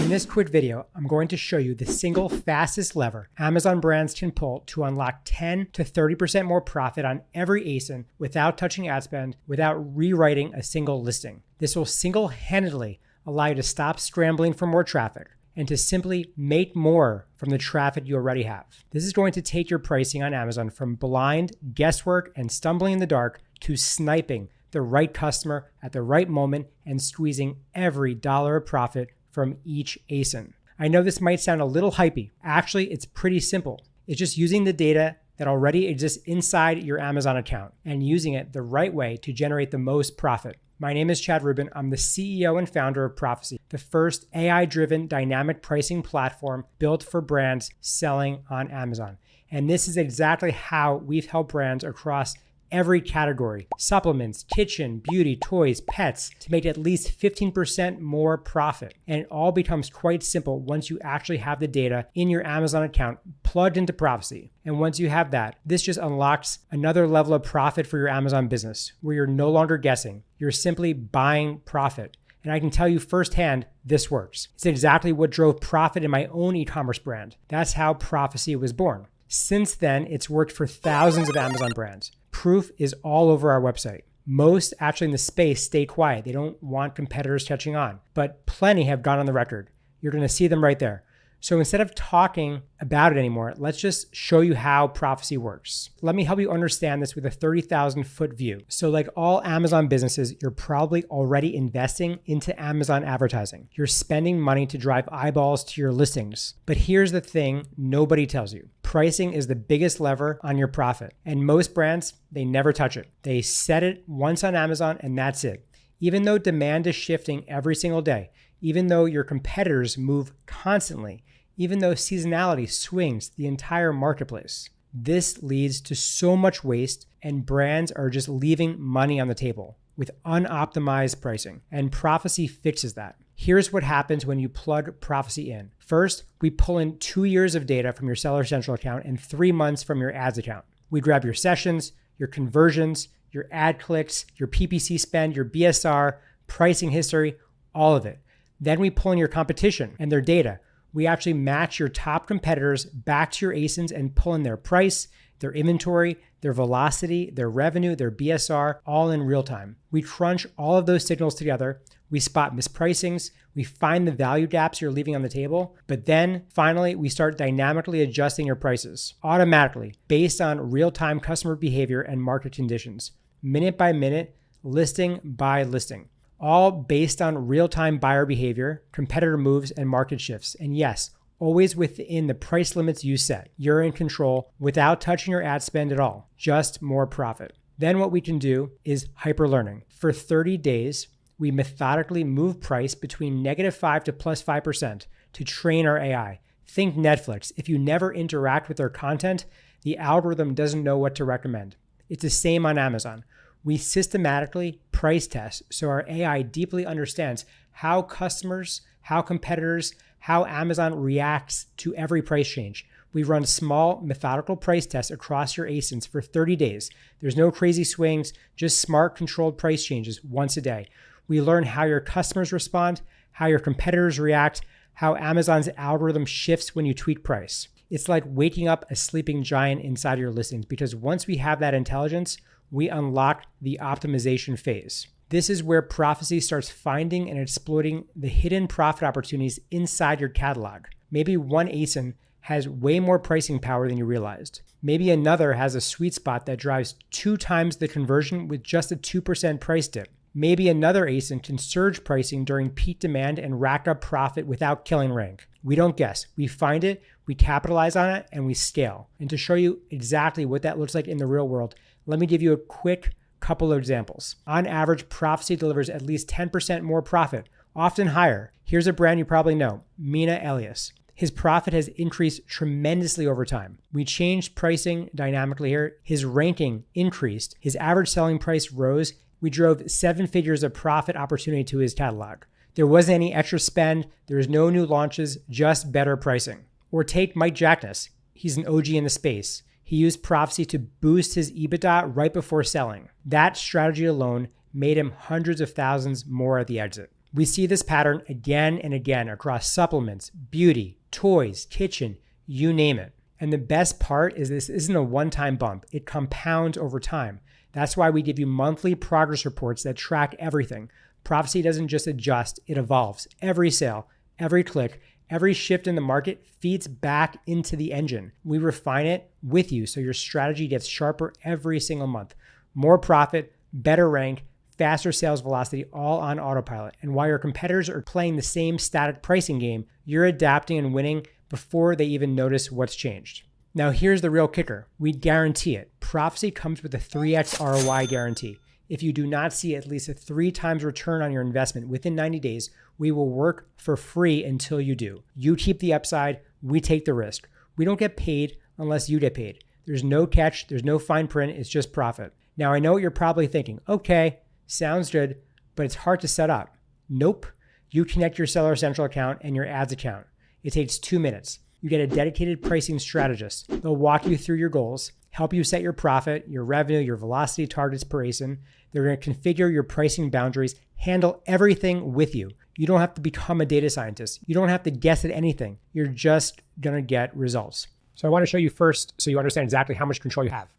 In this quick video, I'm going to show you the single fastest lever Amazon brands can pull to unlock 10 to 30% more profit on every ASIN without touching ad spend, without rewriting a single listing. This will single-handedly allow you to stop scrambling for more traffic and to simply make more from the traffic you already have. This is going to take your pricing on Amazon from blind guesswork and stumbling in the dark to sniping the right customer at the right moment and squeezing every dollar of profit from each ASIN. I know this might sound a little hypey. Actually, it's pretty simple. It's just using the data that already exists inside your Amazon account and using it the right way to generate the most profit. My name is Chad Rubin. I'm the CEO and founder of Prophecy, the first AI-driven dynamic pricing platform built for brands selling on Amazon. And this is exactly how we've helped brands across every category: supplements, kitchen, beauty, toys, pets, to make at least 15% more profit. And it all becomes quite simple once you actually have the data in your Amazon account plugged into Prophecy. And once you have that, this just unlocks another level of profit for your Amazon business, where you're no longer guessing. You're simply buying profit. And I can tell you firsthand, this works. It's exactly what drove profit in my own e-commerce brand. That's how Prophecy was born. Since then, it's worked for thousands of Amazon brands. Proof is all over our website. Most actually in the space stay quiet. They don't want competitors catching on, but plenty have gone on the record. You're going to see them right there. So instead of talking about it anymore, let's just show you how Prophecy works. Let me help you understand this with a 30,000-foot view. So like all Amazon businesses, you're probably already investing into Amazon advertising. You're spending money to drive eyeballs to your listings. But here's the thing nobody tells you. Pricing is the biggest lever on your profit. And most brands, they never touch it. They set it once on Amazon and that's it. Even though demand is shifting every single day, even though your competitors move constantly, even though seasonality swings the entire marketplace. This leads to so much waste, and brands are just leaving money on the table with unoptimized pricing. And Prophecy fixes that. Here's what happens when you plug Prophecy in. First, we pull in 2 years of data from your Seller Central account and 3 months from your ads account. We grab your sessions, your conversions, your ad clicks, your PPC spend, your BSR, pricing history, all of it. Then we pull in your competition and their data. We actually match your top competitors back to your ASINs and pull in their price, their inventory, their velocity, their revenue, their BSR, all in real time. We crunch all of those signals together. We spot mispricings. We find the value gaps you're leaving on the table. But then finally, we start dynamically adjusting your prices automatically based on real-time customer behavior and market conditions, minute by minute, listing by listing. All based on real-time buyer behavior, competitor moves, and market shifts. And yes, always within the price limits you set. You're in control without touching your ad spend at all, just more profit. Then what we can do is hyper-learning. For 30 days, we methodically move price between -5 to +5% to train our AI. Think Netflix. If you never interact with their content, the algorithm doesn't know what to recommend. It's the same on Amazon. We systematically price test so our AI deeply understands how customers, how competitors, how Amazon reacts to every price change. We run small, methodical price tests across your ASINs for 30 days. There's no crazy swings, just smart, controlled price changes once a day. We learn how your customers respond, how your competitors react, how Amazon's algorithm shifts when you tweak price. It's like waking up a sleeping giant inside your listings, because once we have that intelligence, we unlock the optimization phase. This is where Prophecy starts finding and exploiting the hidden profit opportunities inside your catalog. Maybe one ASIN has way more pricing power than you realized. Maybe another has a sweet spot that drives 2 times the conversion with just a 2% price dip. Maybe another ASIN can surge pricing during peak demand and rack up profit without killing rank. We don't guess. We find it, we capitalize on it, and we scale. And to show you exactly what that looks like in the real world, let me give you a quick couple of examples. On average, Prophecy delivers at least 10% more profit, often higher. Here's a brand you probably know, Mina, Elias. His profit has increased tremendously over time. We changed pricing dynamically here. His ranking increased. His average selling price rose. We drove 7 figures of profit opportunity to his catalog. There wasn't any extra spend. There was no new launches, just better pricing. Or take Jackness. He's an OG in the space. He used Prophecy to boost his EBITDA right before selling. That strategy alone made him hundreds of thousands more at the exit. We see this pattern again and again across supplements, beauty, toys, kitchen, you name it. And the best part is this isn't a one-time bump. It compounds over time. That's why we give you monthly progress reports that track everything. Prophecy doesn't just adjust, it evolves. Every sale, every click, every shift in the market feeds back into the engine. We refine it with you so your strategy gets sharper every single month. More profit, better rank, faster sales velocity, all on autopilot. And while your competitors are playing the same static pricing game, you're adapting and winning before they even notice what's changed. Now here's the real kicker. We guarantee it. Prophecy comes with a 3x ROI guarantee. If you do not see at least a 3 times return on your investment within 90 days, we will work for free until you do. You keep the upside, we take the risk. We don't get paid unless you get paid. There's no catch, there's no fine print, it's just profit. Now I know what you're probably thinking. Okay, sounds good, but it's hard to set up. Nope. You connect your Seller Central account and your ads account. It takes 2 minutes. You get a dedicated pricing strategist. They'll walk you through your goals, help you set your profit, your revenue, your velocity targets per ASIN. They're going to configure your pricing boundaries, handle everything with you. You don't have to become a data scientist. You don't have to guess at anything. You're just going to get results. So I want to show you first so you understand exactly how much control you have.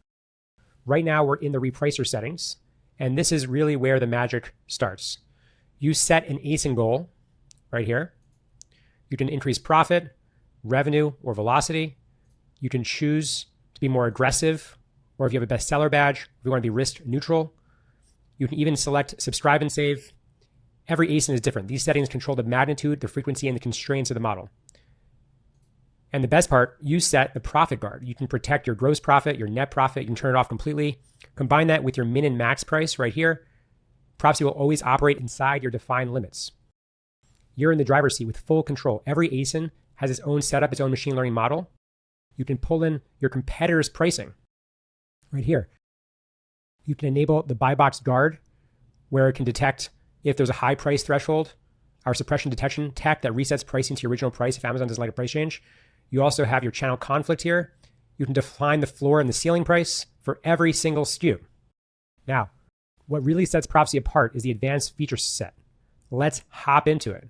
Right now we're in the repricer settings, and this is really where the magic starts. You set an ASIN goal right here. You can increase profit, revenue, or velocity. You can choose to be more aggressive, or if you have a bestseller badge, if you want to be risk neutral. You can even select subscribe and save. Every ASIN is different. These settings control the magnitude, the frequency, and the constraints of the model. And the best part, you set the profit guard. You can protect your gross profit, your net profit. You can turn it off completely. Combine that with your min and max price right here. Prophecy will always operate inside your defined limits. You're in the driver's seat with full control. Every ASIN has its own setup, its own machine learning model. You can pull in your competitor's pricing right here. You can enable the buy box guard, where it can detect if there's a high price threshold, our suppression detection tech that resets pricing to your original price if Amazon doesn't like a price change. You also have your channel conflict here. You can define the floor and the ceiling price for every single SKU. Now, what really sets Prophecy apart is the advanced feature set. Let's hop into it.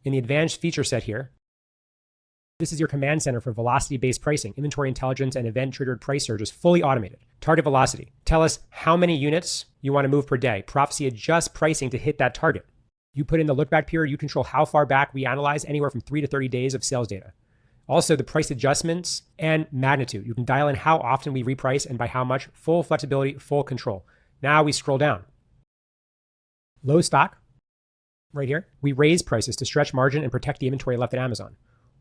In the advanced feature set here, this is your command center for velocity-based pricing, inventory intelligence, and event-triggered price surges, fully automated. Target velocity. Tell us how many units you want to move per day. Prophecy adjusts pricing to hit that target. You put in the look-back period. You control how far back we analyze, anywhere from 3 to 30 days of sales data. Also, the price adjustments and magnitude. You can dial in how often we reprice and by how much. Full flexibility, full control. Now we scroll down. Low stock. Right here, we raise prices to stretch margin and protect the inventory left at Amazon.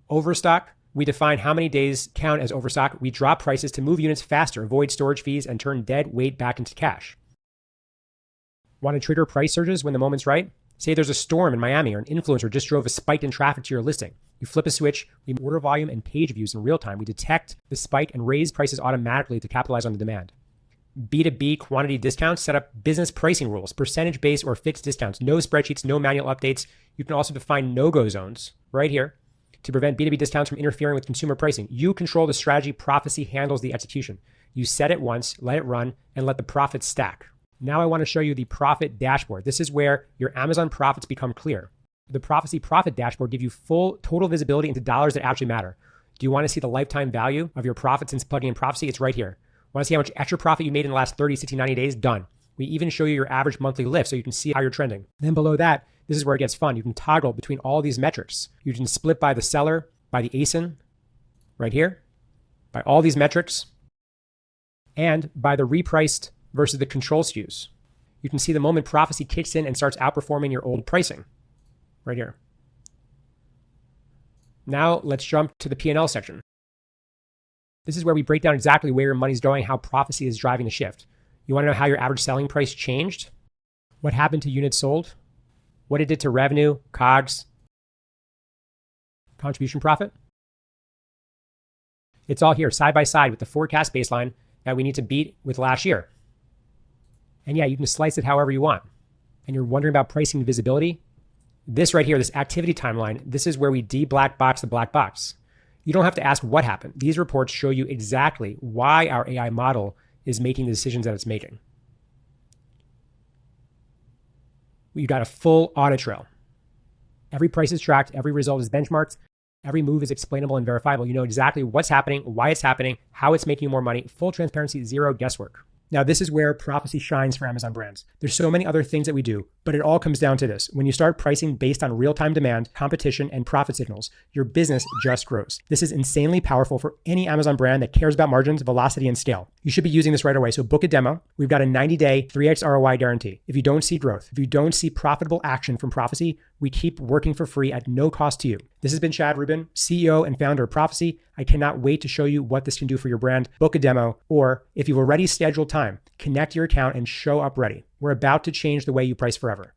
Overstock, we define how many days count as overstock. We drop prices to move units faster, avoid storage fees, and turn dead weight back into cash. Want to trigger price surges when the moment's right? Say there's a storm in Miami or an influencer just drove a spike in traffic to your listing. You flip a switch, we order volume and page views in real time. We detect the spike and raise prices automatically to capitalize on the demand. B2B quantity discounts, set up business pricing rules, percentage-based or fixed discounts, no spreadsheets, no manual updates. You can also define no-go zones right here to prevent B2B discounts from interfering with consumer pricing. You control the strategy, Prophecy handles the execution. You set it once, let it run, and let the profits stack. Now I want to show you the profit dashboard. This is where your Amazon profits become clear. The Prophecy profit dashboard gives you full total visibility into dollars that actually matter. Do you want to see the lifetime value of your profit since plugging in Prophecy? It's right here. Want to see how much extra profit you made in the last 30, 60, 90 days? Done. We even show you your average monthly lift so you can see how you're trending. Then below that, this is where it gets fun. You can toggle between all these metrics. You can split by the seller, by the ASIN, right here, by all these metrics, and by the repriced versus the control SKUs. You can see the moment Prophecy kicks in and starts outperforming your old pricing, right here. Now let's jump to the P&L section. This is where we break down exactly where your money's going, how Prophecy is driving the shift. You want to know how your average selling price changed? What happened to units sold? What it did to revenue, COGS, contribution profit? It's all here side by side with the forecast baseline that we need to beat with last year. And yeah, you can slice it however you want. And you're wondering about pricing and visibility? This right here, this activity timeline, this is where we de-black box the black box. You don't have to ask what happened. These reports show you exactly why our AI model is making the decisions that it's making. You got a full audit trail. Every price is tracked, every result is benchmarked, every move is explainable and verifiable. You know exactly what's happening, why it's happening, how it's making you more money, full transparency, zero guesswork. Now, this is where Prophecy shines for Amazon brands. There's so many other things that we do, but it all comes down to this. When you start pricing based on real-time demand, competition, and profit signals, your business just grows. This is insanely powerful for any Amazon brand that cares about margins, velocity, and scale. You should be using this right away. So book a demo. We've got a 90-day 3x ROI guarantee. If you don't see growth, if you don't see profitable action from Prophecy, we keep working for free at no cost to you. This has been Chad Rubin, CEO and founder of Prophecy. I cannot wait to show you what this can do for your brand. Book a demo, or if you've already scheduled time, connect your account and show up ready. We're about to change the way you price forever.